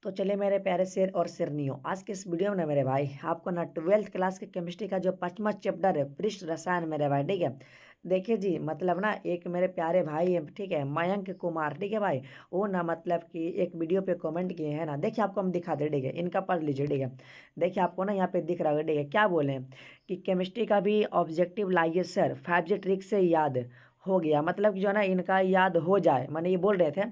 तो चलिए मेरे प्यारे शेर और शेरनियों, आज के इस वीडियो में ना मेरे भाई आपको ना 12th क्लास के केमिस्ट्री का जो 5वां चैप्टर है पृष्ठ रसायन मेरे भाई, ठीक है। देखिए जी, मतलब ना एक मेरे प्यारे भाई है, ठीक है, मयंक कुमार, ठीक है भाई। वो ना मतलब कि एक वीडियो पे कमेंट किए हैं ना, देखिए आपको हम दिखा दे, ठीक है, इनका पढ़ लीजिए, ठीक है। देखिए आपको ना यहाँ पे दिख रहा होगा, ठीक है, क्या बोले हैं कि केमिस्ट्री का भी ऑब्जेक्टिव लाइए सर, 5G ट्रिक से याद हो गया। मतलब कि जो है ना इनका याद हो जाए, माने ये बोल रहे थे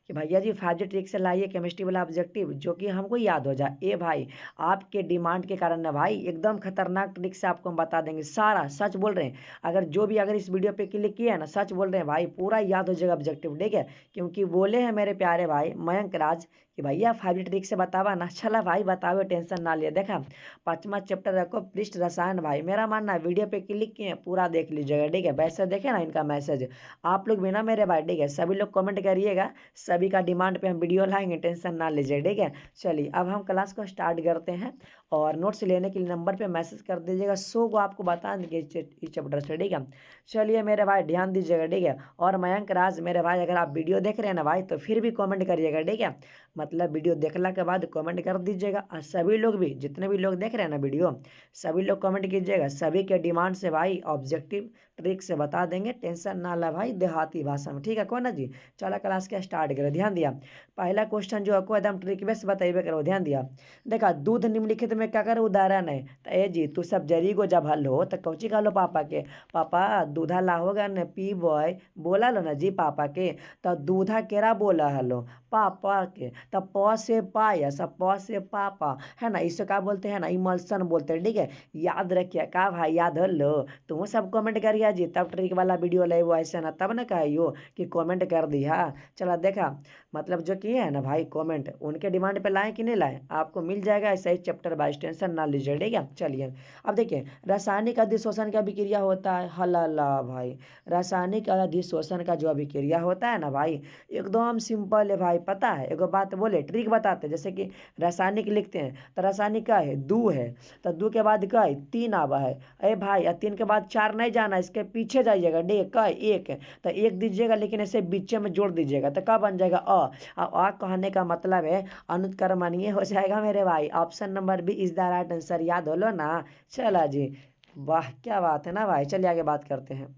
कि भैया जी 5G ट्रिक से लाइए केमिस्ट्री वाला ऑब्जेक्टिव जो कि हमको याद हो जाए। ए भाई, आपके डिमांड के कारण ना भाई एकदम खतरनाक ट्रिक से आपको हम बता देंगे, सारा सच बोल रहे हैं। अगर इस वीडियो पे क्लिक किया है ना, सच बोल रहे हैं भाई, पूरा याद हो जाएगा ऑब्जेक्टिव, ठीक है। क्योंकि बोले हैं मेरे प्यारे भाई मयंक राज कि भैया 5G ट्रिक से बतावा ना। चला भाई बतावे, टेंशन ना लिया। देखा 5वां चैप्टर रखो पृष्ठ रसायन, भाई मेरा मानना है वीडियो पे क्लिक किए पूरा देख लीजिएगा, ठीक है। वैसे देखे ना इनका मैसेज, आप लोग भी ना मेरे भाई, ठीक है, सभी लोग कमेंट करिएगा, सभी का डिमांड पे हम वीडियो लाएंगे, टेंशन ना लीजिए, ठीक है। चलिए अब हम क्लास को स्टार्ट करते हैं, और नोट्स लेने के लिए नंबर पे मैसेज कर दीजिएगा, सो को आपको बता देंगे इस चैप्टर से, ठीक है। चलिए मेरे भाई ध्यान दीजिएगा, ठीक है। और मयंक राज मेरे भाई, अगर आप वीडियो देख रहे हैं ना भाई, तो फिर भी कमेंट करिएगा, ठीक है। मतलब वीडियो देखने के बाद कमेंट कर दीजिएगा, और सभी लोग भी, जितने भी लोग देख रहे हैं ना वीडियो, सभी लोग कमेंट कीजिएगा, सभी के डिमांड से भाई ऑब्जेक्टिव ट्रिक से बता देंगे, टेंशन ना ला भाई, देहाती भाषा में, ठीक है। कौन ना जी, चला क्लास के स्टार्ट करो, ध्यान दिया। पहला क्वेश्चन जो आपको एकदम ट्रिक बेस बताइए करो, ध्यान दिया। देखा दूध निम्नलिखित में क्या करो उदाहरण है, तो ए जी तू सब जरी को जब हल हो तो कौची खा लो पापा के, पापा दूधा लाहोगा न पी बॉय, बोला लो ना जी पापा के, तो दूधा केरा बोला हलो पापा के, तब प से पाया सब प से पापा, है ना, इसे क्या बोलते हैं ना, इमल्सन बोलते हैं, ठीक है। याद रखिए का भाई, याद हो लो। तुम सब कमेंट करिए जी, तब ट्रिक वाला वीडियो ले वो ऐसे ना, तब ना कहियो कि कमेंट कर दिया। चला देखा, मतलब जो किए है ना भाई कमेंट, उनके डिमांड पे लाए कि नहीं लाए, आपको मिल जाएगा ऐसा ही चैप्टर वाइज, टेंशन ना लीजिए, ठीक है। चलिए अब देखिए, रासायनिक अधिशोषण का अभिक्रिया होता है, हलाला भाई। रासायनिक अधिशोषण का जो अभिक्रिया होता है ना भाई, एकदम सिंपल है भाई, पता है। एगो बात बोले, ट्रिक बताते हैं, जैसे कि रासायनिक लिखते हैं तो रासायनिक का है दो है, तो दो के बाद का है तीन आवा है, अरे भाई, और तीन के बाद चार नहीं जाना, इसके पीछे जाइएगा, डे का एक है तो एक दीजिएगा, लेकिन ऐसे बीच में जोड़ दीजिएगा, तो क्या बन जाएगा आ कहने का मतलब है अनुत्क्रमणीय हो जाएगा मेरे भाई। Option number B is the right answer, याद हो लो ना। चला जी, वाह क्या बात है ना भाई। चलिए आगे बात करते हैं।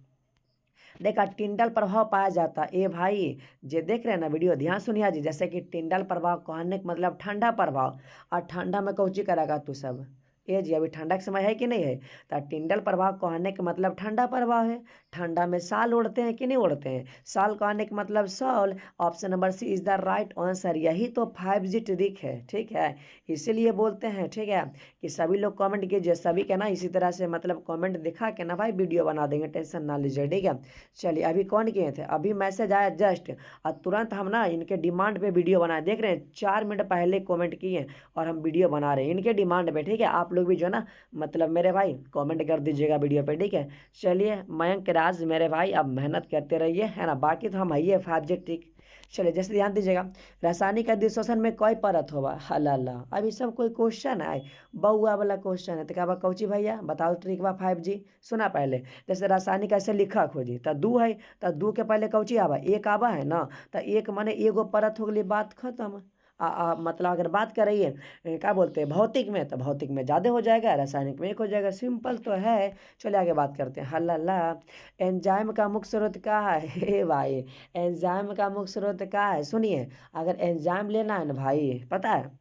देखा टिंडल प्रभाव पाया जाता है, ए भाई जे देख रहे हैं ना वीडियो, ध्यान सुनिए जी। जैसे कि टिंडल प्रभाव कहने का मतलब ठंडा प्रभाव, और ठंडा में कौची करेगा तू सब, ए जी अभी ठंडा का समय है कि नहीं है, तो टिंडल प्रभाव कहने का मतलब ठंडा प्रभाव है। ठंडा में साल उड़ते हैं कि नहीं उड़ते हैं, साल कहने का मतलब sol. Option number C is the right answer, यही तो 5G ट्रिक है, ठीक है, इसीलिए बोलते हैं, ठीक है, कि सभी लोग कमेंट कीजिए, सभी के ना इसी तरह से मतलब कमेंट दिखा के ना भाई वीडियो बना देंगे, टेंशन ना लीजिए, ठीक है। चलिए अभी कौन किए थे, अभी मैसेज आया जस्ट, और तुरंत हम ना इनके डिमांड पे वीडियो बनाए, देख रहे हैं 4 मिनट पहले कमेंट किए और हम वीडियो बना रहे हैं इनके डिमांड पे, ठीक है। आप लोग भी जो है ना मतलब मेरे भाई कमेंट कर दीजिएगा वीडियो पे, ठीक है। चलिए मयंक राज मेरे भाई अब मेहनत करते रहिए, है ना, बाकी तो हम है 5G ट्रिक। चलिए जैसे ध्यान दीजिएगा, रासायनिक अधिशोषण में कोई परत होगा, हलाला, अभी सब कोई क्वेश्चन है, बउआ वाला क्वेश्चन है, तो क्या कौची भैया बताओ ट्रिक बा 5G। सुना पहले, जैसे रासायनिक ऐसे लिखा खोजी, तो दू है, तो दू के पहले कौची आवा, एक आवा है ना, तो एक माने एगो परत हो गई, बात खत्म। मतलब अगर बात करिए क्या बोलते हैं भौतिक में, तो भौतिक में ज़्यादा हो जाएगा, रासायनिक में एक हो जाएगा, सिंपल तो है। चलिए आगे बात करते हैं, हल्ला। एंजाइम का मुख्य स्रोत क्या है, हे भाई, एंजाइम का मुख्य स्रोत क्या है, सुनिए। अगर एंजाइम लेना है ना भाई, पता है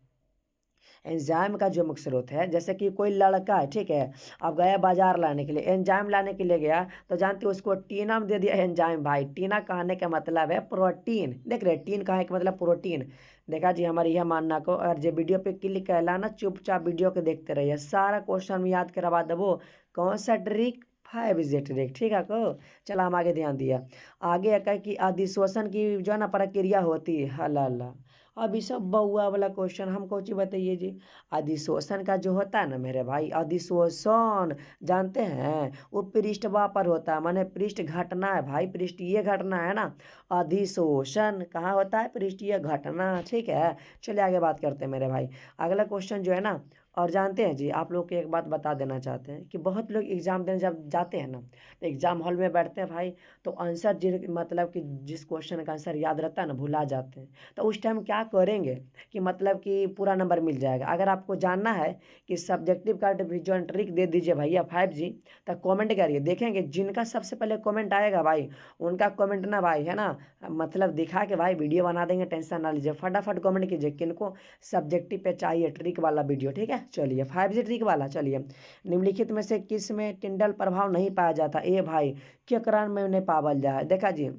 एंजाइम का जो मुख्य स्रोत है, जैसे कि कोई लड़का है, ठीक है, अब गया बाजार लाने के लिए, एंजाइम लाने के लिए गया, तो जानते हो उसको टीना में दे दिया एंजाइम, भाई टीना कहने का मतलब है प्रोटीन, देख रहे टीन कहने का मतलब प्रोटीन। देखा जी, हमारे यह मानना को, और जो वीडियो पे क्लिक करला ना, चुपचाप वीडियो को देखते रहिए, सारा क्वेश्चन में याद करवा देवो, कौन सा ट्रिक 5G ट्रिक, ठीक है को। चलो हम आगे ध्यान दिया, आगे क्या कि अधिशोषण की जो है ना प्रक्रिया होती है, हला। अभी सब बउआ वाला क्वेश्चन हमको चीज बताइए जी। अधिशोषण का जो होता है ना मेरे भाई, अधिशोषण जानते हैं वो पृष्ठवा पर होता है, माने पृष्ठ घटना है भाई, पृष्ठीय घटना है ना। अधिशोषण कहाँ होता है, पृष्ठीय घटना, ठीक है। चलिए आगे बात करते हैं मेरे भाई। अगला क्वेश्चन जो है ना, और जानते हैं जी, आप लोग को एक बात बता देना चाहते हैं कि बहुत लोग एग्ज़ाम देने जब जाते हैं ना, तो एग्ज़ाम हॉल में बैठते हैं भाई, तो आंसर मतलब कि जिस क्वेश्चन का आंसर याद रहता है ना, भुला जाते हैं। तो उस टाइम क्या करेंगे कि मतलब कि पूरा नंबर मिल जाएगा। अगर आपको जानना है कि सब्जेक्टिव का डिवीजन ट्रिक दे दीजिए भैया 5G, तो कमेंट करिए, देखेंगे जिनका सबसे पहले कमेंट आएगा भाई, उनका कमेंट ना भाई है ना, मतलब दिखा के भाई वीडियो बना देंगे, टेंशन ना लीजिए। फटाफट कमेंट कीजिए किनको सब्जेक्टिव पे चाहिए ट्रिक वाला वीडियो, ठीक है। चलिए 5G ट्रिक वाला, चलिए। निम्नलिखित में से किस में टिंडल प्रभाव नहीं पाया जाता? ए भाई, क्या कारण में नहीं पावल जाए? देखा जी,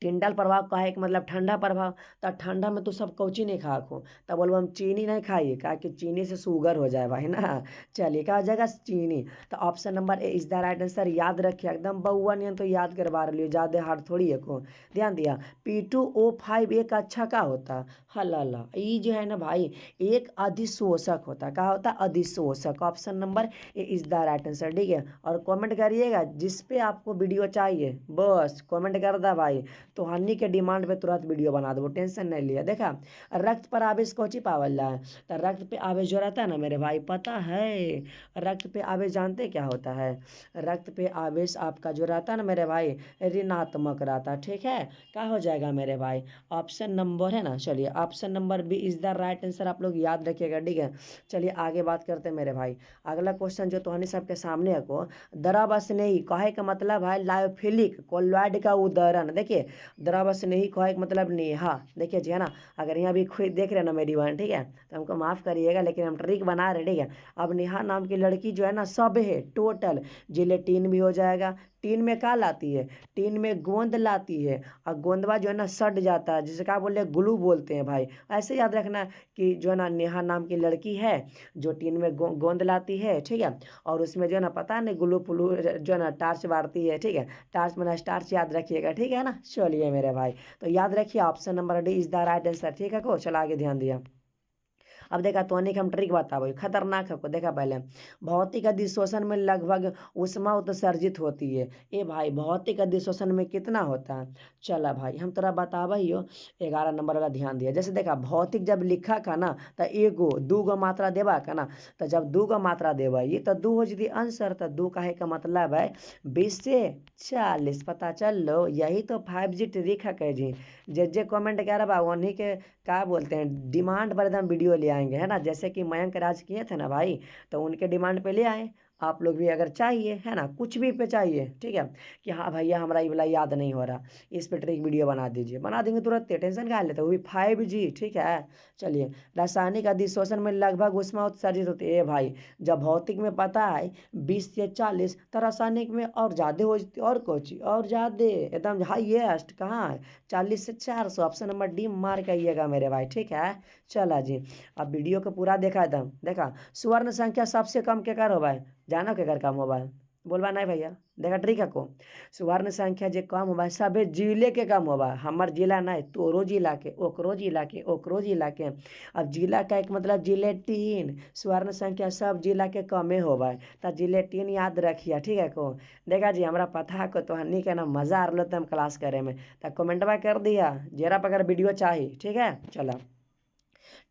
टिंडल प्रभाव का है कि मतलब ठंडा प्रभाव, तो ठंडा में तो सब कौची नहीं खा को, तब बोलो हम चीनी नहीं खाइए, क्या कि चीनी से शुगर हो जाए भाई ना। चलिए क्या हो जाएगा, चीनी। तो option number A is the right answer. याद रखिए, एकदम बउआ नियन तो याद करवा रही हो, ज़्यादा हार्ड थोड़ी है को। ध्यान दिया, P2O5 एक अच्छा का होता, हला ये जो है ना भाई, एक अधिशोषक होता। क्या होता? अधिशोषक। Option number A is the right answer, ठीक है। और कमेंट करिएगा जिस पे आपको वीडियो चाहिए, बस कमेंट कर दा भाई, तो हन्नी के डिमांड पे तुरंत वीडियो बना दो, टेंशन नहीं लिया। देखा, रक्त पर आवेश कौची पावल जाए? तो रक्त पे आवेश जो रहता है ना मेरे भाई, पता है रक्त पे आवेश जानते क्या होता है? रक्त पे आवेश आपका जो रहता है ना मेरे भाई, ऋणात्मक रहता है, ठीक है। क्या हो जाएगा मेरे भाई? ऑप्शन नंबर है ना, चलिए option number B is the right answer, आप लोग याद रखिएगा, ठीक है। चलिए आगे बात करते हैं मेरे भाई। अगला क्वेश्चन जो तो हनी सबके सामने है को, द्रव स्नेही कहे का मतलब है लायोफिलिक कोलॉइड का उदाहरण। देखिए, द्रव स्नेही कहे का मतलब नेहा, देखिए जी है ना। अगर यहाँ भी खुद देख रहे हैं ना मेरी बहन, ठीक है, तो हमको माफ़ करिएगा, लेकिन हम ट्रिक बना रहे, ठीक है। अब नेहा नाम की लड़की जो है ना, सब है टोटल, जिलेटिन भी हो जाएगा। टीन में क्या लाती है? टीन में गोंद लाती है, और गोंदवा जो है ना सट जाता है, जिसे क्या बोलते हैं, ग्लू बोलते हैं भाई। ऐसे याद रखना कि जो है ना नेहा नाम की लड़की है, जो टीन में गोंद लाती है, ठीक है। और उसमें जो है ना पता नहीं ग्लू फ्लू जो है ना टार्च मारती है, ठीक है। टार्च में स्टार्च याद रखिएगा, ठीक है ना। चलिए मेरे भाई, तो याद रखिए option number D is the right answer, ठीक है को। चला आगे ध्यान दिया। अब देखा तो अनेक हम ट्रिक बताओ, खतरनाक है को। देखा पहले, भौतिक अधिशोषण में लगभग ऊष्मा उत्सर्जित होती है। ए भाई, भौतिक अधिशोषण में कितना होता है? चला भाई हम तोरा बतावा ही हो। 11 नंबर वाला ध्यान दिया। जैसे देखा, भौतिक जब लिखा का ना, तो एगो दूगो मात्रा देवा का ना, तो जब दूगो मात्रा देवा ये तो दू हो जती आंसर, तो दू कहे का मतलब है 20 से 40। पता चल लो, यही तो 5G ट्रिक है कह जी। जे कमेंट कर रहा उन्हीं के क्या बोलते हैं, डिमांड पर एकदम वीडियो ले आएंगे, है ना। जैसे कि मयंक राज किए थे ना भाई, तो उनके डिमांड पे ले आए। आप लोग भी अगर चाहिए, है ना, कुछ भी पे चाहिए, ठीक है, कि हाँ भैया हमारा ये वाला याद नहीं हो रहा, इस पे ट्रिक वीडियो बना दीजिए, बना देंगे तुरंत, टेंशन क्या लेते, वो भी 5G, ठीक है। चलिए, रासायनिक अधिशोषण में लगभग ऊष्मा उत्सर्जित होती है भाई। जब भौतिक में पता है 20 से 40, तो रासायनिक में और ज़्यादा हो जाती, और कोची और ज़्यादा एकदम हाईएस्ट कहाँ है, 40 से 400। ऑप्शन नंबर डी मार्क आइएगा मेरे भाई, ठीक है। चला जी, अब वीडियो को पूरा देखा एकदम। देखा, स्वर्ण संख्या सबसे कम केकर होबा है? जानो केकर कम होबा है? बोलबा नहीं भैया, देखा ट्रिक है को। स्वर्ण संख्या जो कम होबा है, सभे जिले के कम होबा है। हमार जिला नहीं, तोरो जिला के, ओकरो जिला के, ओकरो जिला के। अब जिला का एक मतलब जिलेटिन, स्वर्ण संख्या सब जिला के कमे होबा है, तो जिलेटिन याद रखिए, ठीक है को। देखा जी, हमरा पता है को, तो हन्नी के ना मज़ा आ रहा था हम क्लास करे में, तो कमेंटवा कर दिया जरा अगर वीडियो चाहिए, ठीक है। चला,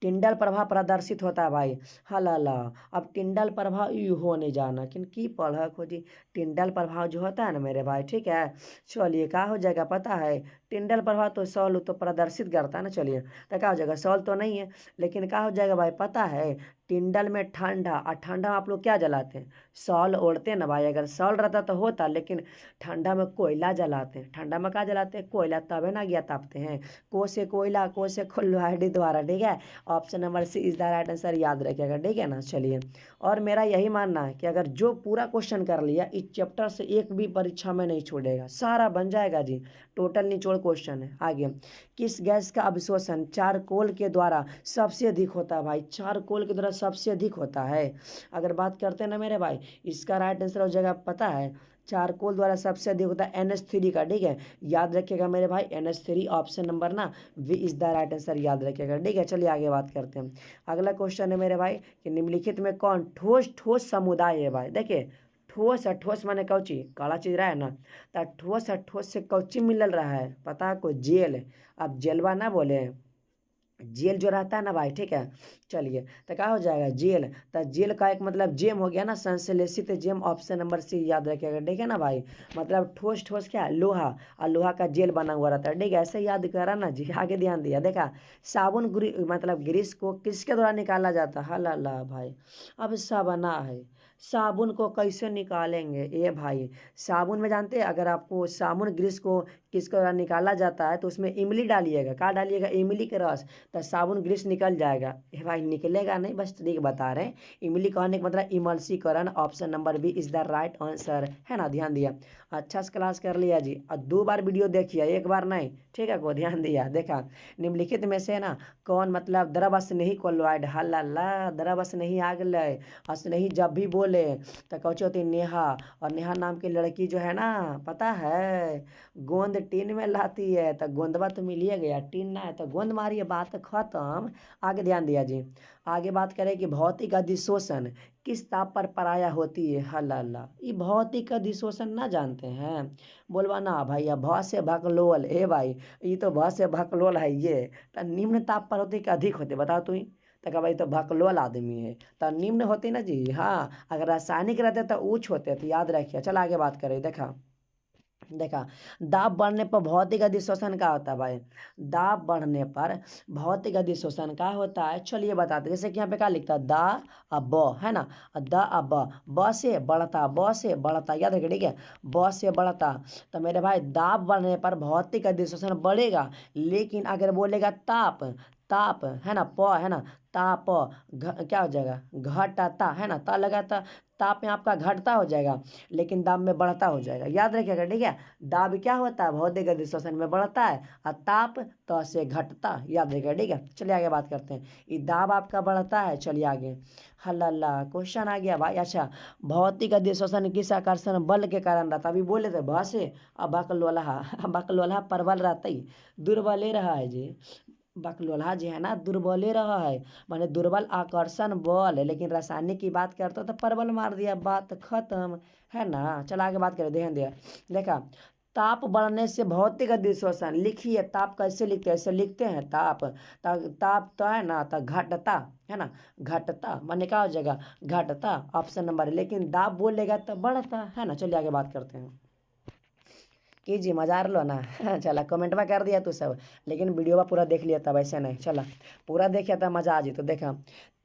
टिंडल प्रभाव प्रदर्शित होता है भाई, हला। अब टिंडल प्रभाव यू हो नहीं जाना किन की पढ़ खोजी। टिंडल प्रभाव जो होता है ना मेरे भाई, ठीक है। चलिए क्या हो जाएगा पता है, टिंडल प्रभाव तो सॉल्व तो प्रदर्शित करता है ना। चलिए, तो क्या हो जाएगा, सॉल्व तो नहीं है, लेकिन क्या हो जाएगा भाई पता है, टिंडल में ठंडा, और ठंडा में आप लोग क्या जलाते हैं? सॉल ओढ़ते हैं ना भाई। अगर सॉल रहता तो होता, लेकिन ठंडा में कोयला जलाते हैं। ठंडा में क्या जलाते हैं? कोयला, तबे ना गया तापते हैं। को से कोयला, को से कोल्हाड़ी द्वारा, ठीक है। Option number C is the right answer, याद रखिएगा, ठीक है ना। चलिए, और मेरा यही मानना है कि अगर जो पूरा क्वेश्चन कर लिया इस चैप्टर से, एक भी परीक्षा में नहीं छोड़ेगा, सारा बन जाएगा जी। टोटल निचोड़ क्वेश्चन है। आगे, किस गैस का अवशोषण चारकोल के द्वारा सबसे अधिक होता है भाई? चारकोल के द्वारा सबसे अधिक होता है। अगर बात करते हैं ना मेरे भाई, इसका राइट आंसर हो जाएगा पता है, चारकोल द्वारा सबसे अधिक होता है NH3 का, ठीक है। याद रखिएगा मेरे भाई, NH3 ऑप्शन नंबर ना वी इज द राइट आंसर, याद रखिएगा, ठीक है। चलिए आगे बात करते हैं। अगला क्वेश्चन है मेरे भाई कि निम्नलिखित में कौन ठोस ठोस समुदाय है भाई? देखिए, ठोस है, ठोस माने कौची, काला चीज रहा है ना, तो ठोस है, ठोस से कौची मिल रहा है पता है को? जेल। अब जेलवा ना बोले, जेल जो रहता है ना भाई, ठीक है। चलिए, तो क्या हो जाएगा जेल, तो जेल का एक मतलब जेम हो गया ना, संश्लेषित जेम, ऑप्शन नंबर सी याद रखिएगा, ठीक है ना भाई। मतलब ठोस ठोस क्या है, लोहा, और लोहा का जेल बना हुआ रहता है, ठीक है। ऐसे याद करा ना जी, आगे ध्यान दिया। देखा, साबुन मतलब ग्रीस को किसके द्वारा निकाला जाता है, ला ला भाई। अब साबुना है, साबुन को कैसे निकालेंगे ये भाई। साबुन में जानते हैं, अगर आपको साबुन ग्रीस को किसके द्वारा निकाला जाता है, तो उसमें इमली डालिएगा, क्या डालिएगा, इमली के रस, तो साबुन ग्रीस निकल जाएगा। ए भाई निकलेगा नहीं, बस ट्रिक बता रहे हैं। इमली कहने का मतलब इमल्सीकरण, option number B is the right answer, है ना। ध्यान दिया, अच्छा से क्लास कर लिया जी। और 2 बार वीडियो देखिए, एक बार नहीं, ठीक है को ध्यान दिया। देखा, निम्नलिखित में से ना कौन मतलब द्रव स्नेही कोलॉइड, हल्ला द्रव स्नेही आ गए। स्नेही जब भी बोले तो कौची होती, नेहा। और नेहा नाम की लड़की जो है ना, पता है, गोंद टीन में लाती है, तो गोंदवा तो मिल ही गया, टीन ना है तो गोंद मारिए, बात खत्म। आगे ध्यान दिया जी। आगे बात करें कि भौतिक अधिशोषण किस ताप पर पराया होती है, हल्ला। ये भौतिक अधिशोषण ना जानते हैं, बोलवा ना भाई। अब भ से भकलोल, ए भाई, ये तो भ से भकलोल है ये। तो निम्न ताप पर होते कि अधिक होते, बताओ तू ही। तो क्या भाई, तो भकलोल आदमी है, तो निम्न होते ना जी। हाँ, अगर रासायनिक रहते तो उच्च होते, तो याद रखिए। चल आगे बात करें। देखा, देखा, दाब बढ़ने पर भौतिक अधिशोषण क्या होता है भाई। दाब बढ़ने पर भौतिक अधिशोषण क्या होता है, चलिए बताते हैं। जैसे कि यहाँ पे क्या लिखता है, दा अब ब, है ना, द अब ब से बढ़ता, ब से बढ़ता, याद रखिए, ठीक है। ब से बढ़ता, तो मेरे भाई दाब बढ़ने पर भौतिक अधिशोषण बढ़ेगा, लेकिन अगर बोलेगा ताप, ताप है ना, प है ना, ताप, क्या हो जाएगा, घटता, है ना, ता लगा था, ताप में आपका घटता हो जाएगा, लेकिन दाब में बढ़ता हो जाएगा, याद रखिएगा, ठीक है। दाब क्या होता है, भौतिक अधिशोषण में बढ़ता है, और ताप तो से घटता, याद रखिएगा, ठीक है। चलिए आगे बात करते हैं। ये दाब आपका बढ़ता है, चलिए आगे। हल्ला क्वेश्चन आ गया भाई। अच्छा, भौतिक अधिशोषण किस आकर्षण बल के कारण रहता, अभी बोले थे भ से, अब बकलोलहा, बकलोलहा प्रबल रहता ही, दुर्बल रहा है जी। बकलोलहा जी है ना, दुर्बले रहा है, माने दुर्बल आकर्षण बल है, लेकिन रासायनिक की बात करते हो तो प्रबल मार दिया, बात खत्म, है ना। चल आगे बात करें, ध्यान दिया। देखा, ताप बढ़ने से भौतिक अधिशोषण, लिखिए ताप कैसे लिखते हैं, ऐसे लिखते हैं ताप, ताप तो है ना, तो घटता, है ना, घटता माने क्या हो जाएगा, घटता, ऑप्शन नंबर। लेकिन दाब बोलेगा तो बढ़ता, है ना। चलिए आगे बात करते हैं। कि जी मजा लो ना, चला कमेंट में कर दिया तू सब, लेकिन वीडियो में पूरा देख लिया था, वैसे नहीं, चला पूरा देखिए तो मजा आ जी। तो देखा,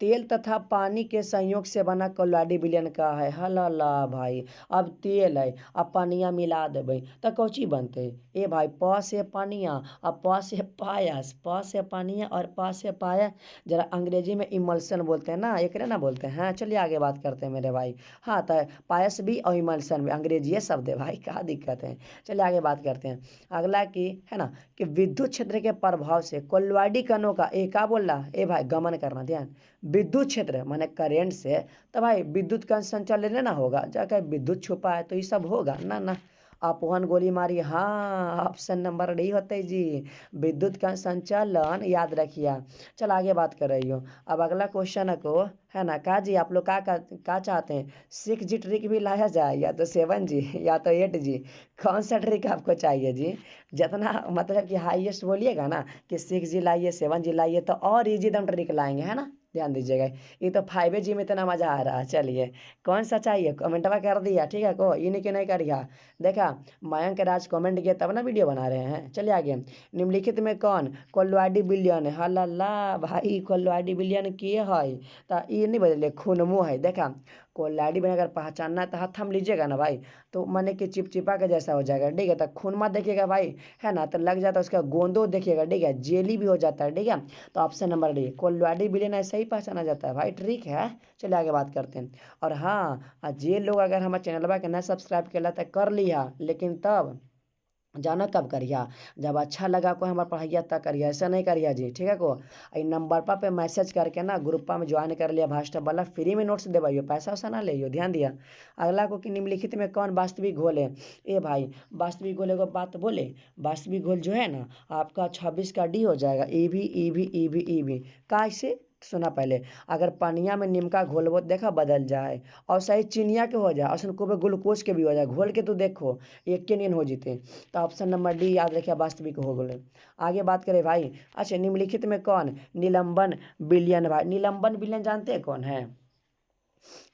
तेल तथा पानी के संयोग से बना कोलॉइडी विलयन का है, हला भाई। अब तेल है, अब पानिया मिला देवे तो कौची बनते, ए भाई, प से पानिया, अब प से पायस, प से पानिया और प से पाया, जरा अंग्रेजी में इमल्सन बोलते हैं ना, एक ना बोलते हैं। हाँ, चलिए आगे बात करते हैं मेरे भाई। हाँ, तो पायस भी और इमल्सन भी अंग्रेजी शब्द है भाई, क्या दिक्कत है। चलिए आगे बात करते हैं। अगला की है ना, कि विद्युत क्षेत्र के प्रभाव से कोलॉइडी कणों का, ए का बोल रहा, ए भाई गमन करना, ध्यान, विद्युत क्षेत्र माने करंट से, तो भाई विद्युत का संचालन ना होगा, जाकर विद्युत छुपा है तो ये सब होगा ना ना। अपवन गोली मारी, हाँ, ऑप्शन नंबर डी होते जी, विद्युत का संचालन, याद रखिए। चल आगे बात कर रही हो। अब अगला क्वेश्चन को, है ना, का जी आप लोग का चाहते हैं, 6G ट्रिक भी लाया जाए, या तो 7G या तो 8G, कौन सा ट्रिक आपको चाहिए जी। जितना मतलब कि हाईएस्ट बोलिएगा ना, कि 6G लाइए, 7G लाइए, तो और इजी दम ट्रिक लाएंगे, है ना। ध्यान दीजिएगा, ये तो 5G में इतना मजा आ रहा है। चलिए, कौन सा चाहिए कमेंटवा कर दिया, ठीक है को, ये नहीं कि नहीं करिया। देखा, मयंक राज कमेंट किया तब ना वीडियो बना रहे हैं। चलिए आगे, निम्नलिखित में कौन कोलॉइडी विलयन है, हल्ला भाई, कोलॉइडी विलयन किए है, तो ये नहीं बदले, खूनमो है। देखा, कोलॉइडी में अगर पहचानना है तो हाथ थम लीजिएगा ना भाई, तो माने कि चिपचिपा के जैसा हो जाएगा, ठीक है। तो खून मत देखिएगा भाई, है ना, तो लग जाता है उसका गोंदो देखिएगा, ठीक है, जेली भी हो जाता है, ठीक है। तो ऑप्शन नंबर डी कोलॉइडी विलयन ऐसे ही पहचाना जाता है भाई, ठीक है। चलिए आगे बात करते हैं। और हाँ, जे लोग अगर हमारे चैनल के ना सब्सक्राइब किया तो कर लिया, लेकिन तब जाना कब करिया, जब अच्छा लगा को हमारा पढ़ाइया तक करिए, ऐसा नहीं करिए जी, ठीक है को। ई नंबर पे मैसेज करके ना ग्रुपा में ज्वाइन कर लिया, भास्टर वाला फ्री में नोट्स देवाइयो, पैसा वैसा ना ले, ध्यान दिया। अगला को कि निम्नलिखित में कौन वास्तविक घोल है, ए भाई, वास्तविक घोल को बात बोले, वास्तविक घोल जो है ना आपका 26 का डी हो जाएगा, ई भी, कैसे, सुना पहले, अगर पनिया में नीम का घोलबो देखा बदल जाए, और सही चिनिया के हो जाए और सुनको पे ग्लूकोज के भी हो जाए, घोल के तो देखो एक के नीन हो जीते। तो ऑप्शन नंबर डी याद रखिए वास्तविक हो गए। आगे बात करें भाई, अच्छा निम्नलिखित में कौन निलंबन विलियन, भाई निलंबन विलियन जानते हैं कौन है?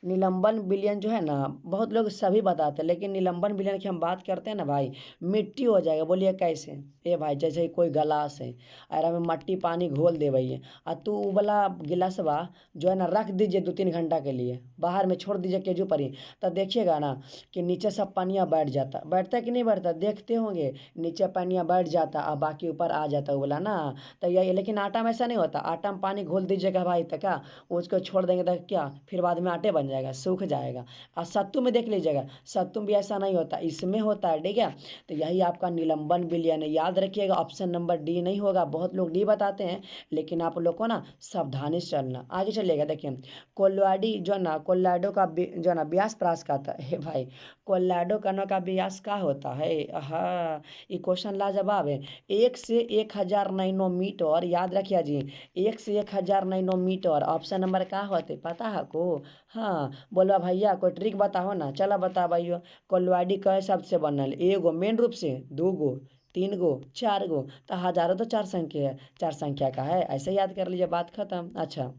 निलंबन विलयन जो है ना बहुत लोग सभी बताते हैं, लेकिन निलंबन विलयन की हम बात करते हैं ना भाई, मिट्टी हो जाएगा। बोलिए कैसे? ए भाई जैसे कोई गिलास है और में मट्टी पानी घोल दे भाई, और तू वो वाला गिलासवा जो है ना रख दीजिए 2-3 घंटा के लिए बाहर में छोड़ दीजिए केजू पर ही, तो देखिएगा ना कि नीचे सब पानिया बैठ जाता, बैठता है कि नहीं बैठता? देखते होंगे नीचे पानिया बैठ जाता और बाकी ऊपर आ जाता वो वाला ना। तो यही, लेकिन आटा में ऐसा नहीं होता, आटा में पानी घोल दीजिएगा भाई तो क्या उसको छोड़ देंगे तो क्या फिर बाद में आटे बन जाएगा, सूख जाएगा। और सत्तू में देख लीजिएगा, सत्तू भी ऐसा नहीं होता, इसमें होता है, ठीक है। तो यही आपका निलंबन विलयन है, याद रखिएगा ऑप्शन नंबर डी नहीं होगा। बहुत लोग डी बताते हैं, लेकिन आप लोग को ना सावधानी से चलना। आगे चलिएगा, देखिए कोल्हाडी जो है ना, कोल्हाडो का जो है ना व्यास प्रास का था हे भाई, कोल्हाडो कणों का व्यास का होता है? हाँ ये क्वेश्चन लाजवाब है। 1 से 1000 नैनोमीटर, याद रखिए जी, 1 से 1000 नैनोमीटर ऑप्शन नंबर का होते पता है को? हाँ बोलवा भैया कोई ट्रिक बताओ ना, चला बता भाइयों। कोल्हाडी कै शब्द से बनल? एगो मेन रूप से, 2 गो, 3 गो, 4 गो, तो हजारों तो चार संख्या है, चार संख्या का है, ऐसे याद कर लीजिए, बात खत्म। अच्छा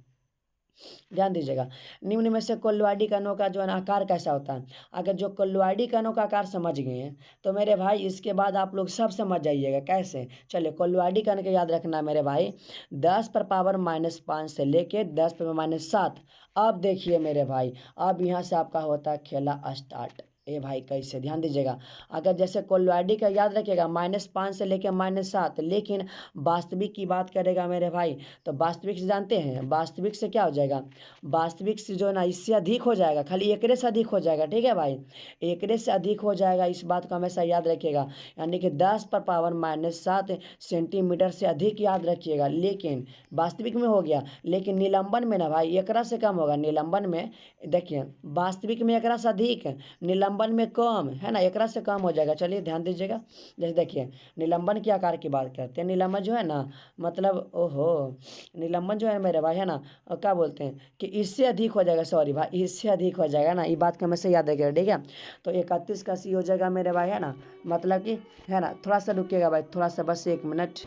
ध्यान दीजिएगा, निम्न में से कोल्हाडी कणों का जो है ना आकार कैसा होता है? अगर जो कोल्हाडी कणों का आकार समझ गए हैं तो मेरे भाई इसके बाद आप लोग सब समझ जाइएगा कैसे। चलिए कोल्हाडी कण के याद रखना मेरे भाई, 10⁻⁻5 से लेके 10⁻⁻7। अब देखिए मेरे भाई, अब यहाँ से आपका होता है खेला स्टार्ट। ए भाई कैसे, ध्यान दीजिएगा, अगर जैसे कोल्हाडी का याद रखिएगा -5 से लेकर -7, लेकिन वास्तविक की बात करेगा मेरे भाई तो वास्तविक से जानते हैं, वास्तविक से क्या हो जाएगा, वास्तविक से जो है ना इससे अधिक हो जाएगा, खाली एकरे से अधिक हो जाएगा, ठीक है भाई, एकरे से अधिक हो जाएगा, इस बात को हमेशा याद रखिएगा। यानी कि 10⁻⁻7 सेंटीमीटर से अधिक याद रखिएगा, लेकिन वास्तविक में हो गया, लेकिन निलंबन में ना भाई एकरा से कम होगा। निलंबन में देखिए, वास्तविक में एकरा से अधिक, निलंबन में कम है ना, एकरा से कम हो जाएगा। चलिए ध्यान दीजिएगा, जैसे देखिए निलंबन के आकार की बात करते हैं, निलंबन जो है ना मतलब ओहो, निलंबन जो है मेरे भाई है ना क्या बोलते हैं कि इससे अधिक हो जाएगा, सॉरी भाई इससे अधिक हो जाएगा ना, ये बात को हमेशा याद रखिएगा, ठीक है। तो 31 का सी हो जाएगा मेरे भाई है ना, मतलब कि है ना, थोड़ा सा रुकिएगा भाई, थोड़ा सा बस 1 मिनट।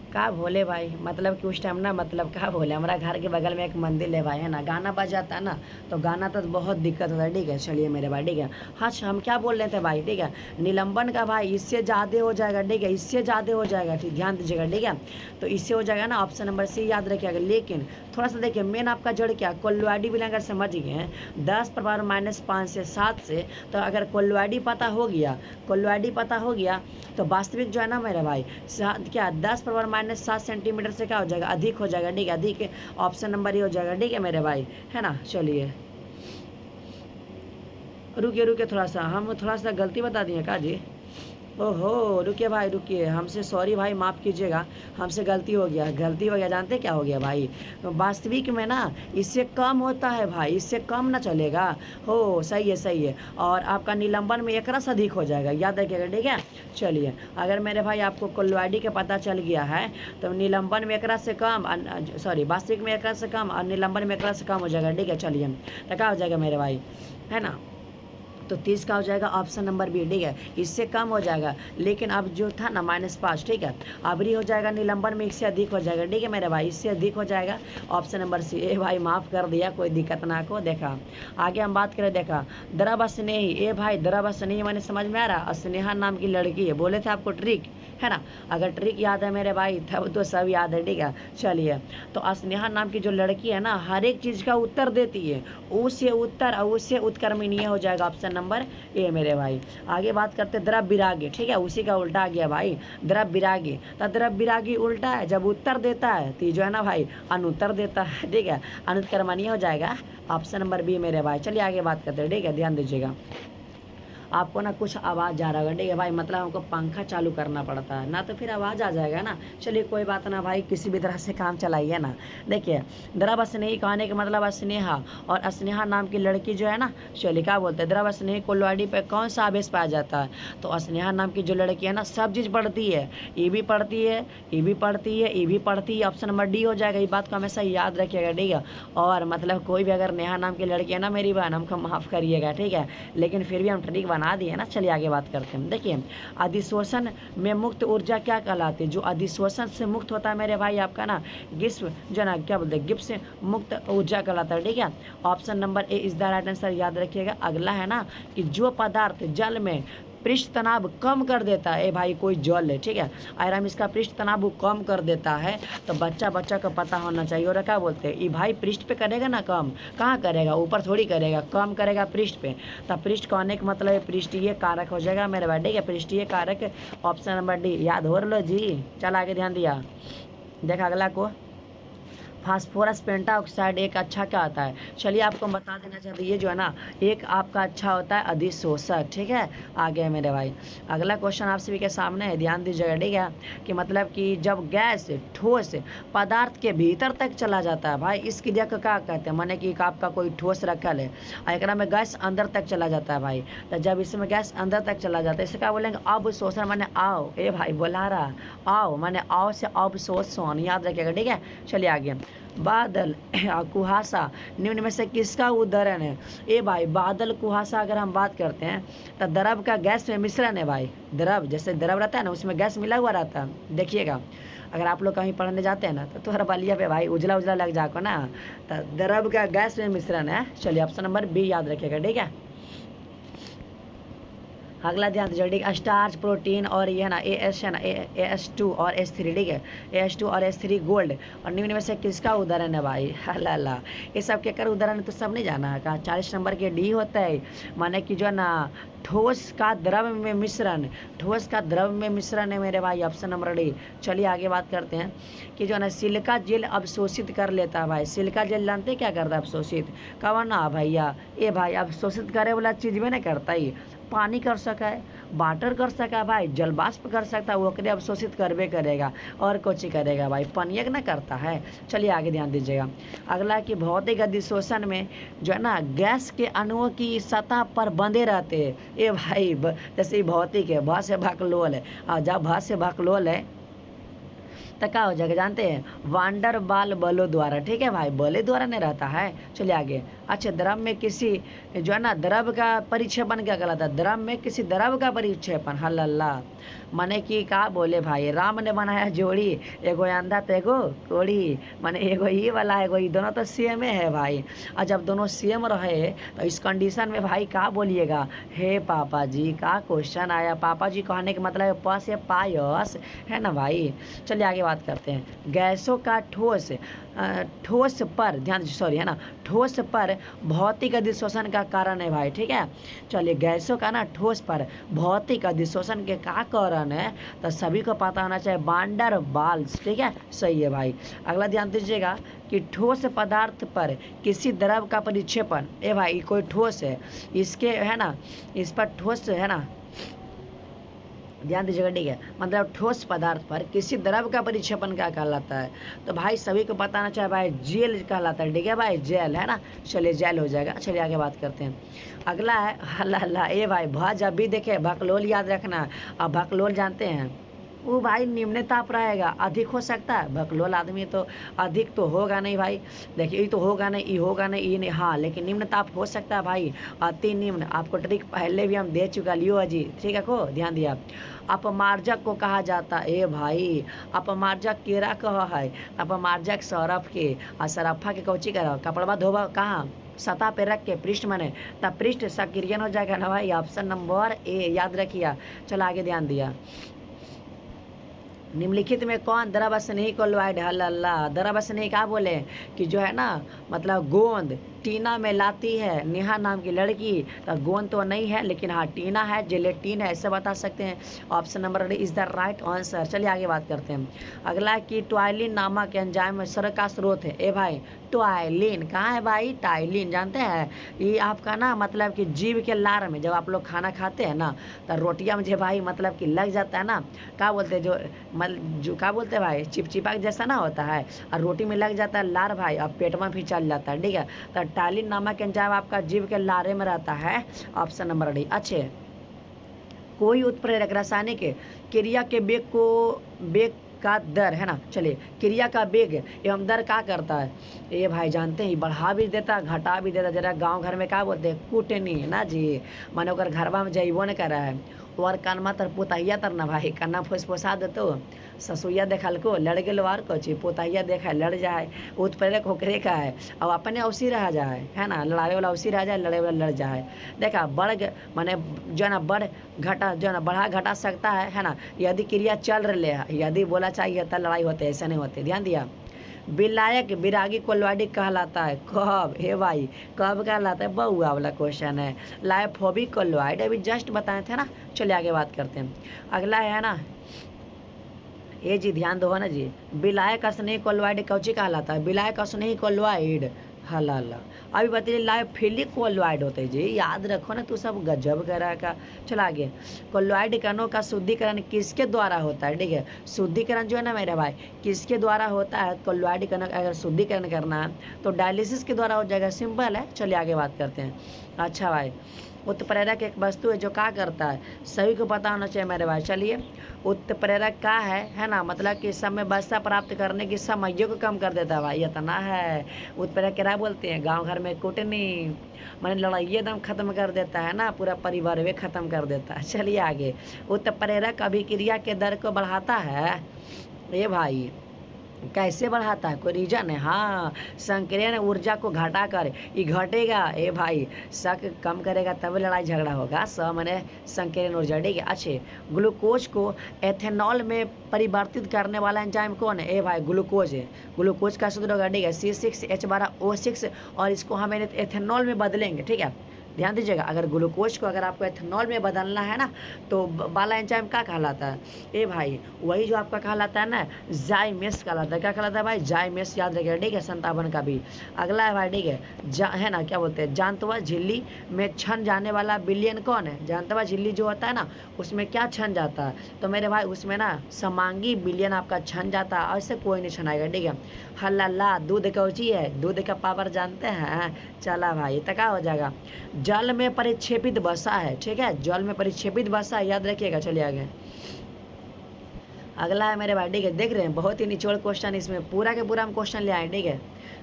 का भोले भाई, मतलब कि उस टाइम ना मतलब का भोले हमारा घर के बगल में एक मंदिर है भाई है ना, गाना बज जाता है ना तो गाना तो बहुत दिक्कत होता है, ठीक है। चलिए मेरे भाई, ठीक है। हाँ हम क्या बोल रहे थे भाई, ठीक है, निलंबन का भाई इससे ज़्यादा हो जाएगा, ठीक है, इससे ज़्यादा हो जाएगा, ठीक ध्यान दीजिएगा, ठीक है। तो इससे हो जाएगा ना, ऑप्शन नंबर सी याद रखिएगा। लेकिन थोड़ा सा देखिए, मेन आपका जड़ क्या, कोल्हाडी भी अगर समझ गए हैं 10⁻⁻5 से 7 से, तो अगर कोल्हाडी पता हो गया, कोल्हाडी पता हो गया तो वास्तविक जो है ना मेरे भाई क्या 10⁻⁻7 सेंटीमीटर से क्या हो जाएगा, अधिक हो जाएगा, ठीक है, अधिक, ऑप्शन नंबर ये हो जाएगा, ठीक है मेरे भाई है ना। चलिए रुकिए रुकिए, थोड़ा सा हम थोड़ा सा गलती बता दिए का जी, ओहो रुकिए भाई रुकिए, हमसे सॉरी भाई माफ़ कीजिएगा, हमसे गलती हो गया, गलती हो गया। जानते क्या हो गया भाई, वास्तविक में ना इससे कम होता है भाई, इससे कम ना चलेगा, हो सही है सही है। और आपका निलंबन में एकरा से अधिक हो जाएगा, याद रखिएगा, ठीक है। चलिए अगर मेरे भाई आपको कोल्हाडी का पता चल गया है तो निलंबन में एकरा से कम, सॉरी वास्तविक में एकरा से कम और निलंबन में एकरा से कम हो जाएगा, ठीक है। चलिए तो क्या हो जाएगा मेरे भाई है ना, तो 30 का हो जाएगा ऑप्शन नंबर बी, ठीक है, इससे कम हो जाएगा। लेकिन अब जो था ना -5, ठीक है, अबरी हो जाएगा निलंबन में इससे अधिक हो जाएगा, ठीक है मेरे भाई, इससे अधिक हो जाएगा, ऑप्शन नंबर सी। ए भाई माफ़ कर दिया, कोई दिक्कत ना को। देखा आगे हम बात करें, देखा द्रव स्नेही, ए भाई द्रव स्नेही मैंने समझ में आ रहा, स्नेहा नाम की लड़की है, बोले थे आपको ट्रिक है ना, अगर ट्रिक याद है मेरे भाई तब तो सब याद है, ठीक है। चलिए तो स्नेहा नाम की जो लड़की है ना हर एक चीज़ का उत्तर देती है, उससे उत्तर और उससे उत्कर्मणीय हो जाएगा, ऑप्शन नंबर ए मेरे भाई। आगे बात करते द्रव विरागी, ठीक है, उसी का उल्टा आ गया भाई, द्रव विरागी। तो द्रव विरागी उल्टा है, जब उत्तर देता है तो जो है ना भाई अनुत्तर देता है, ठीक है, अनुत्कर्मणीय हो जाएगा, ऑप्शन नंबर बी मेरे भाई। चलिए आगे बात करते हैं, ठीक है, ध्यान दीजिएगा। आपको ना कुछ आवाज़ जा रहा होगा, ठीक है भाई, मतलब हमको पंखा चालू करना पड़ता है ना, तो फिर आवाज़ आ जाएगा ना। चलिए कोई बात ना भाई, किसी भी तरह से काम चलाइए ना। देखिए द्रव स्नेही कहने का मतलब स्नेहा, और स्नेहा नाम की लड़की जो है ना, चलिए क्या बोलते हैं, द्रव स्नेही कोल्हाड़ी पे कौन सा आवेश पाया जाता है, तो स्नेहा नाम की जो लड़की है ना सब चीज़ पढ़ती है, ये भी पढ़ती है, ये भी पढ़ती है, ये भी पढ़ती है, ऑप्शन नंबर डी हो जाएगा। ये बात को हमेशा याद रखिएगा, ठीक है। और मतलब कोई भी अगर नेहा नाम की लड़की है ना मेरी बहन, हमको माफ़ करिएगा, ठीक है, लेकिन फिर भी हम ट्रिक बना दिए ना। चलिए आगे बात करते हैं। देखिए अधिशोषण में मुक्त ऊर्जा क्या कहलाती है, जो अधिशोषण से मुक्त होता है मेरे भाई आपका ना गिब्स जो है ना, क्या बोलते हैं, गिब्स से मुक्त ऊर्जा कहलाता है, ठीक है। Option number A is the right answer, याद रखिएगा। अगला है ना कि जो पदार्थ जल में पृष्ठ तनाव कम कर देता है, भाई कोई जल है, ठीक है, अगर हम इसका पृष्ठ तनाव कम कर देता है तो बच्चा को पता होना चाहिए। और क्या बोलते हैं, ये भाई पृष्ठ पे करेगा ना कम, कहाँ करेगा, ऊपर थोड़ी करेगा, कम करेगा पृष्ठ पे। तब पृष्ठ कहने का मतलब है पृष्ठीय कारक हो जाएगा मेरे भाई, ठीक है, पृष्ठीय कारक ऑप्शन नंबर डी, याद हो लो जी। चल आगे ध्यान दिया, देखा अगला को, फास्फोरस पेंटाऑक्साइड एक अच्छा क्या होता है, चलिए आपको बता देना चाहते ये जो है ना एक आपका अच्छा होता है अधिशोषक, ठीक है। आगे है मेरे भाई, अगला क्वेश्चन आप सभी के सामने है, ध्यान दीजिएगा, ठीक है, कि मतलब कि जब गैस ठोस पदार्थ के भीतर तक चला जाता है भाई, इस क्रिया को क्या कहते हैं, माने कि आपका कोई ठोस रखल है और एक में गैस अंदर तक चला जाता है भाई, तो जब इसमें गैस अंदर तक चला जाता है इसे क्या बोलेंगे, अवशोषण, माने आओ, ए भाई बुला रहा, आओ माने आओ से अवशोषण, याद रखिएगा, ठीक है। चलिए आगे, बादल कुहासा निम्न में से किसका उदाहरण है, ए भाई बादल कुहासा अगर हम बात करते हैं तो द्रव का गैस में मिश्रण है भाई, द्रव जैसे द्रव रहता है ना उसमें गैस मिला हुआ रहता है। देखिएगा अगर आप लोग कहीं पढ़ने जाते हैं ना तो थोड़ा बलिया पे भाई उजला उजला लग जाको ना, तो द्रव का गैस में मिश्रण है। चलिए ऑप्शन नंबर बी याद रखिएगा, ठीक है। अगला ध्यान दीजिए, ठीक है, स्टार्च प्रोटीन और ये है ना AS है ना AS2 और S3, ठीक है, AS2 और S3 गोल्ड और निम्न में से किसका उदाहरण है भाई, अल्लाह, ये सब के कर उदाहरण तो सब नहीं जाना है, कहा 40 नंबर के डी होता है, माने कि जो है ना ठोस का द्रव में मिश्रण, ठोस का द्रव में मिश्रण है मेरे भाई, ऑप्शन नंबर डी। चलिए आगे बात करते हैं कि जो है ना सिलिका जेल अवशोषित कर लेता है भाई, सिलिका जेल जानते हैं क्या करता है अवशोषित, कब ना भैया, ए भाई अवशोषित करे वाला चीज़ में नहीं करता ही, पानी कर सका है, वाटर कर सका है भाई, जल वाष्प कर सकता है, वो करे अवशोषित करबे करेगा, और कुछ ही करेगा भाई, पानीय ना करता है। चलिए आगे ध्यान दीजिएगा, अगला कि भौतिक अधिशोषण में जो है ना गैस के अणुओं की सतह पर बंधे रहते हैं, ये भाई जैसे भौतिक है, भ से भकलोल है, और जब भ से भकलोल है तो क्या हो जाएगा जानते हैं, वांडर बाल बलों द्वारा, ठीक है भाई, बले द्वारा नहीं रहता है। चलिए आगे, अच्छा द्रव में किसी जो है ना द्रव का परिक्षेपण क्या कहलाता है, द्रव में किसी द्रव का परिक्षेपण, हल्ला, माने कि का बोले भाई, राम ने बनाया जोड़ी, एगो अंधा तो एगो कोड़ी, माने एगो ये वाला एगो ये, दोनों तो सेम है भाई, और जब दोनों सेम रहे तो इस कंडीशन में भाई का बोलिएगा, हे पापा जी का क्वेश्चन आया, पापा जी कहने का मतलब प से पायस है ना भाई। चलिए आगे बात करते हैं, गैसों का ठोस पर ध्यान, सॉरी है ना, ठोस पर भौतिक अधिशोषण का कारण है भाई, ठीक है। चलिए गैसों का ना ठोस पर भौतिक अधिशोषण के क्या कारण है, तो सभी को पता होना चाहिए, वांडर बाल्स, ठीक है, सही है भाई। अगला ध्यान दीजिएगा कि ठोस पदार्थ पर किसी द्रव का परिक्षेपण, ए भाई कोई ठोस है, इसके है ना, इस पर ठोस है ना, ध्यान दीजिएगा, ठीक है, मतलब ठोस पदार्थ पर किसी द्रव का परिक्षेपण क्या कहलाता है, तो भाई सभी को बताना चाहिए भाई, जेल कहलाता है, ठीक है भाई, जेल है ना। चलिए जेल हो जाएगा। चलिए आगे बात करते हैं, अगला है हल्ला, ए भाई भ जब भी देखे भकलोल याद रखना, अब भकलोल जानते हैं वो भाई निम्न ताप रहेगा, अधिक हो सकता है, भकलोल आदमी तो अधिक तो होगा नहीं भाई, देखिए ये तो होगा नहीं, ये होगा नहीं, ये नहीं, हाँ लेकिन निम्न ताप हो सकता है भाई, अति निम्न, आपको ट्रिक पहले भी हम दे चुका, लियो अजी, ठीक है को ध्यान दिया। अपमार्जक को कहा जाता है, ए भाई अपमार्जक केरा कह है, अपमार्जक सरफ के, और सरफा के कौची कर कपड़वा धोबा कहाँ, सतह पे रख के पृष्ठ मने, तब पृष्ठ सक्रियन हो जाएगा ना भाई, ऑप्शन नंबर ए याद रखिए। चलो आगे ध्यान दिया, निम्नलिखित में कौन द्रवस्नेही कोलोइड हल्ला द्रवस्नेही क्या बोले कि जो है ना मतलब गोंद टीना में लाती है नेहा नाम की लड़की, तो गोंद तो नहीं है लेकिन हाँ टीना है, जेलेटिन है, ऐसे बता सकते हैं। Option number is the right answer. चलिए आगे बात करते हैं। अगला है कि टॉयलिन नामक एंजाइम में सर का स्रोत है। ए भाई टॉयलिन कहाँ है भाई? टाइलिन जानते हैं, ये आपका ना मतलब कि जीव के लार में जब आप लोग खाना खाते हैं ना तो रोटियां मुझे भाई मतलब कि लग जाता है ना, क्या बोलते हैं जो क्या बोलते हैं भाई चिपचिपा जैसा ना होता है और रोटी में लग जाता है लार भाई, अब पेट में भी चल जाता है। ठीक है, तो टाइलिन नामक एंजाइम आपका जीव के लारे में रहता है। Option number D. अच्छे कोई उत्प्रेरक रासायनिक क्रिया के बेग का दर है ना, चलिए क्रिया का बेग एवं दर क्या करता है? ये भाई जानते हैं बढ़ा भी देता है घटा भी देता है। जरा गांव घर में क्या बोलते हैं कुटनी ना जी, माने ओकर घरवा में जइबो नहीं कर रहा है और कानमा तर पोतहिया तर ना भाई कन्ना फुसफुसा देतो ससुइया देखल को लड़ गेल वार को ची पोतहिया देखा लड़ जाए उत्प्रेरक होकरे का है। अब अपने अवसी रह जाए है ना, लड़ावे वाला अवसी रह जाए, लड़े वाला लड़ जाए। देखा माने जो ना बढ़ घटा जो ना बढ़ा घटा सकता है ना, यदि क्रिया चल रही है, यदि बोला चाहिए तो लड़ाई होते ऐसे नहीं होते। ध्यान दिया। विलायक विरागी कोलोइड कहलाता है कब? हे भाई कब कहलाता है? बहुआ वाला क्वेश्चन है। लाइफोबिक कोलोइड अभी जस्ट बताए थे ना। चलिए आगे बात करते हैं। अगला है ना ये जी ध्यान दो ना जी, विलायक स्नेही कोलोइड कौची कहलाता है? विलायक स्नेही कोलोइड हलाला। अभी बताइए लाइफिलिक कोलोइड होते हैं जी, याद रखो ना, तू सब गजब करा का। चला आगे। कोलोइड कणों का शुद्धिकरण किसके द्वारा होता है? ठीक है, शुद्धिकरण जो है ना मेरे भाई किसके द्वारा होता है? कोलोइड कणों अगर शुद्धिकरण करना है तो डायलिसिस के द्वारा हो जाएगा, सिंपल है। चलिए आगे बात करते हैं। अच्छा भाई उत्प्रेरक एक वस्तु है जो क्या करता है? सभी को पता होना चाहिए मेरे भाई। चलिए उत्प्रेरक क्या है ना, मतलब कि समय वसा प्राप्त करने की समय को कम कर देता है भाई, इतना है। उत्प्रेरक क्या बोलते हैं गांव घर में कुटनी, मैंने लड़ाई एकदम खत्म कर देता है ना, पूरा परिवार भी खत्म कर देता है। चलिए आगे। उत्प्रेरक अभिक्रिया के दर को बढ़ाता है। ये भाई कैसे बढ़ाता है? कोई रीजन है? हाँ, संकीर्ण ऊर्जा को घटा कर ये घटेगा। ए भाई शक कम करेगा तब लड़ाई झगड़ा होगा। मैंने संकीर्ण ऊर्जा। ठीक है। अच्छे ग्लूकोज को एथेनॉल में परिवर्तित करने वाला एंजाइम कौन है? ए भाई ग्लूकोज है। ग्लूकोज का सूत्र होगा ठीक है C6H12O6 और इसको हम एथेनॉल में बदलेंगे। ठीक है, ध्यान दीजिएगा। अगर ग्लूकोज को अगर आपको एथेनॉल में बदलना है ना तो वाला एंजाइम क्या कहलाता है? ए भाई वही जो आपका कहलाता है ना जाइमेस कहलाता है। क्या कहलाता है भाई? जाइमेस, याद रखिएगा। ठीक है, 57 का भी। अगला है भाई ठीक है ना क्या बोलते हैं जानतवा झिल्ली में छन जाने वाला विलियन कौन है? जानतवा झिल्ली जो होता है ना उसमें क्या छन जाता है? तो मेरे भाई उसमें ना समांगी विलियन आपका छन जाता है, ऐसे कोई नहीं छनाएगा। ठीक है, हल्ला दूध कौची है? दूध का पावर जानते हैं? चला भाई तो क्या हो जाएगा? जल में परिक्षेपित वसा है। ठीक है, जल में परिक्षेपित वसा है, याद रखिएगा। चलिए आगे। अगला है मेरे भाई ठीक है, देख रहे हैं बहुत ही निचोड़ क्वेश्चन, इसमें पूरा के पूरा हम क्वेश्चन ले आए। ठीक है,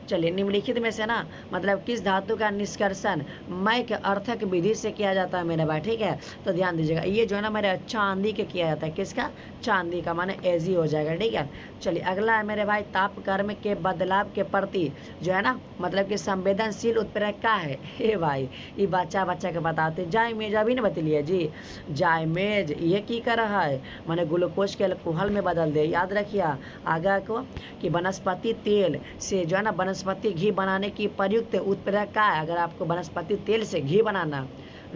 चलिए निम्नलिखित में से ना मतलब किस धातु का निष्कर्षण मय के अर्थक विधि से किया जाता है मेरे भाई? ठीक है, तो ध्यान दीजिएगा। ये जो है ना मेरे चांदी के किया जाता है। किसका? चांदी का, माने एजी हो जाएगा। ठीक है, चलिए अगला है मेरे भाई ताप कर्म के बदलाव के प्रति जो है ना मतलब कि संवेदनशील उत्प्रेरक का है? हे भाई ये बच्चा के बताते। जाइमेज अभी नहीं बतलिए जी, जाइमेज ये की कर रहा है? माने ग्लूकोज के अल्कोहल में बदल दे। याद रखिए आगे को कि वनस्पति तेल से जो है ना वनस्पति घी बनाने की प्रयुक्त उत्प्रेरक का है? अगर आपको वनस्पति तेल से घी बनाना,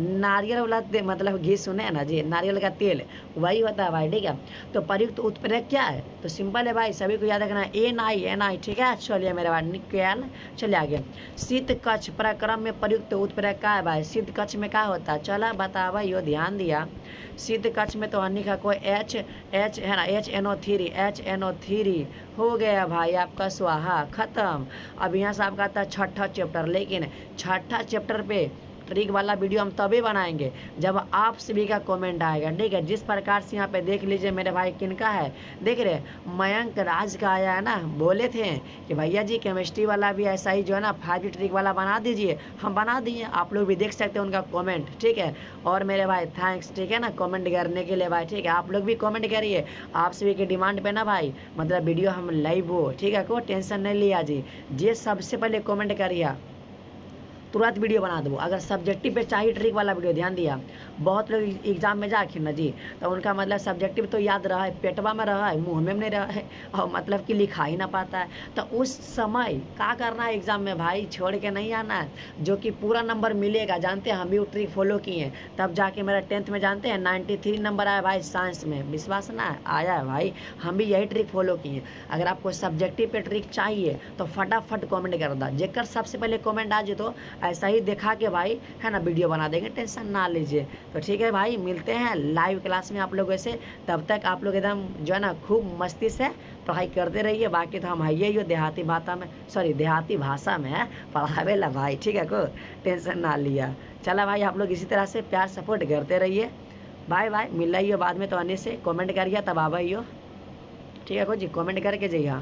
नारियल वाला मतलब घी सुने हैं ना जी, नारियल का तेल वही होता है भाई। ठीक है, तो प्रयुक्त उत्प्रेरक क्या है? तो सिंपल है भाई, सभी को याद रखना है NI। ठीक है, चलिए मेरे भाई निकल। चलिए आगे। शीत कक्ष प्रक्रम में प्रयुक्त उत्प्रेरक क्या है भाई? शीत कक्ष में क्या होता है? चला बतावा यो, ध्यान दिया। शीत कक्ष में तो अन्य का कोई H है ना HNO3 हो गया भाई आपका स्वाहा खत्म। अब यहाँ से आपका आता है छठा चैप्टर, लेकिन छठा चैप्टर पे ट्रिक वाला वीडियो हम तभी बनाएंगे जब आप सभी का कमेंट आएगा। ठीक है, जिस प्रकार से यहाँ पे देख लीजिए मेरे भाई किनका है, देख रहे मयंक राज का आया है ना, बोले थे कि भैया जी केमिस्ट्री वाला भी ऐसा ही जो है ना 5 ट्रिक वाला बना दीजिए, हम बना दिए। आप लोग भी देख सकते हैं उनका कमेंट। ठीक है, और मेरे भाई थैंक्स। ठीक है ना कमेंट करने के लिए भाई। ठीक है, आप लोग भी कमेंट करिए, आप सभी की डिमांड पे ना भाई मतलब वीडियो हम लाइव हो। ठीक है, कोई टेंशन नहीं लिया जी, जे सबसे पहले कमेंट करिए तुरंत वीडियो बना दो। अगर सब्जेक्टिव पे चाहिए ट्रिक वाला वीडियो, ध्यान दिया, बहुत लोग एग्जाम में जाखिर न जी, तो उनका मतलब सब्जेक्टिव तो याद रहा है, पेटवा में रहा है, मुँह में नहीं रहा है, और मतलब कि लिखा ही ना पाता है। तो उस समय क्या करना है एग्जाम में भाई, छोड़ के नहीं आना है, जो कि पूरा नंबर मिलेगा। जानते हैं हम भी वो ट्रिक फॉलो किए हैं, तब जाके मेरा 10th में जानते हैं 93 नंबर आया भाई साइंस में। विश्वास ना आया है भाई, हम भी यही ट्रिक फॉलो किए। अगर आपको सब्जेक्टिव पे ट्रिक चाहिए तो फटाफट कमेंट कर दा, जेकर सबसे पहले कमेंट आ जाए तो ऐसा ही दिखा के भाई है ना वीडियो बना देंगे, टेंशन ना लीजिए। तो ठीक है भाई, मिलते हैं लाइव क्लास में आप लोगों से। तब तक आप लोग एकदम जो है ना खूब मस्ती से पढ़ाई करते रहिए। बाकी तो हम है ही देहाती भाषा में है पढ़ावे ला भाई, ठीक है को टेंशन ना लिया। चला भाई, आप लोग इसी तरह से प्यार सपोर्ट करते रहिए। बाय बाय, मिल रही हो बाद में तो आने से कमेंट करिए तब आवा, ठीक है को जी, कमेंट करके जाइए।